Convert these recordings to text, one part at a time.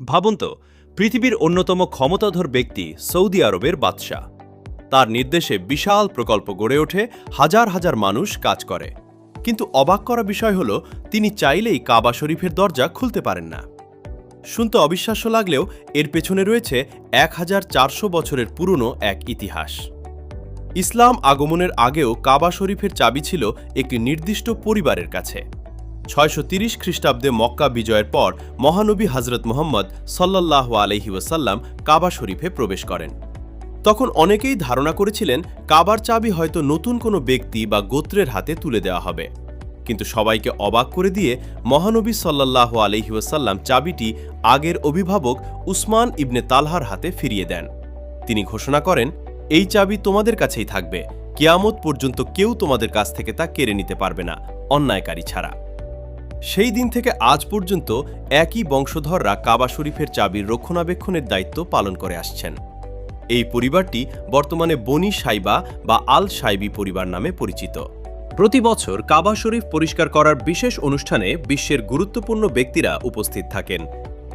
ভাবুন তো, পৃথিবীর অন্যতম ক্ষমতাধর ব্যক্তি সৌদি আরবের বাদশাহ। তার নির্দেশে বিশাল প্রকল্প গড়ে ওঠে, হাজার হাজার মানুষ কাজ করে। কিন্তু অবাক করা বিষয় হল, তিনি চাইলেই কাবা শরীফের দরজা খুলতে পারেন না। শুনতে অবিশ্বাস্য লাগলেও এর পেছনে রয়েছে 1400 বছরের পুরনো এক ইতিহাস। ইসলাম আগমনের আগেও কাবা শরীফের চাবি ছিল একটি নির্দিষ্ট পরিবারের কাছে। 630 খ্রিস্টাব্দে মক্কা বিজয়ের পর মহানবী হযরত মুহাম্মদ সাল্লাল্লাহু আলাইহি ওয়াসাল্লাম কাবা শরীফে প্রবেশ করেন। তখন অনেকেই ধারণা করেছিলেন কাবার চাবি হয়তো নতুন কোনো ব্যক্তি বা গোত্রের হাতে তুলে দেওয়া হবে। কিন্তু সবাইকে অবাক করে দিয়ে মহানবী সাল্লাল্লাহু আলাইহি ওয়াসাল্লাম চাবিটি আগের অভিভাবক উসমান ইবনে তালহার হাতে ফিরিয়ে দেন। তিনি ঘোষণা করেন, এই চাবি তোমাদের কাছেই থাকবে, কিয়ামত পর্যন্ত কেউ তোমাদের কাছ থেকে তা কেড়ে নিতে পারবে না, অন্যায়কারী ছাড়া। সেই দিন থেকে আজ পর্যন্ত একই বংশধররা কাবা শরীফের চাবির রক্ষণাবেক্ষণের দায়িত্ব পালন করে আসছেন। এই পরিবারটি বর্তমানে বনি সাইবা বা আল সাইবি পরিবার নামে পরিচিত। প্রতি বছর কাবা শরীফ পরিষ্কার করার বিশেষ অনুষ্ঠানে বিশ্বের গুরুত্বপূর্ণ ব্যক্তিরা উপস্থিত থাকেন।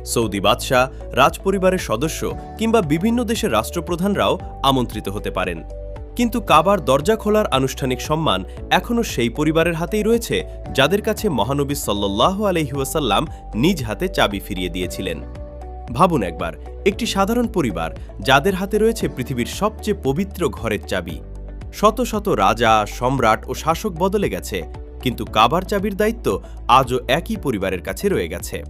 সৌদি বাদশাহ, রাজপরিবারের সদস্য কিংবা বিভিন্ন দেশের রাষ্ট্রপ্রধানরাও আমন্ত্রিত হতে পারেন। কিন্তু কাবার দরজা খোলার আনুষ্ঠানিক সম্মান এখনও সেই পরিবারের হাতেই রয়েছে, যাদের কাছে মহানবী সাল্লাল্লাহু আলাইহি ওয়াসাল্লাম নিজ হাতে চাবি ফিরিয়ে দিয়েছিলেন। ভাবুন একবার, একটি সাধারণ পরিবার যাদের হাতে রয়েছে পৃথিবীর সবচেয়ে পবিত্র ঘরের চাবি। শত শত রাজা, সম্রাট ও শাসক বদলে গেছে, কিন্তু কাবার চাবির দায়িত্ব আজও একই পরিবারের কাছে রয়ে গেছে।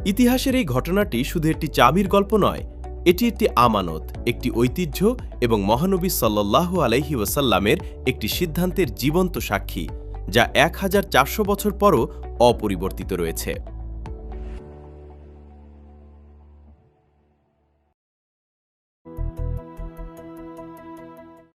ইতিহাসের এই ঘটনাটি শুধু একটি চাবির গল্প নয়, এটি একটি আমানত, একটি ঐতিহ্য এবং মহানবী সাল্লাল্লাহু আলাইহি ওয়াসাল্লামের একটি সিদ্ধান্তের জীবন্ত সাক্ষী, যা 1400 বছর পরও অপরিবর্তিত রয়েছে।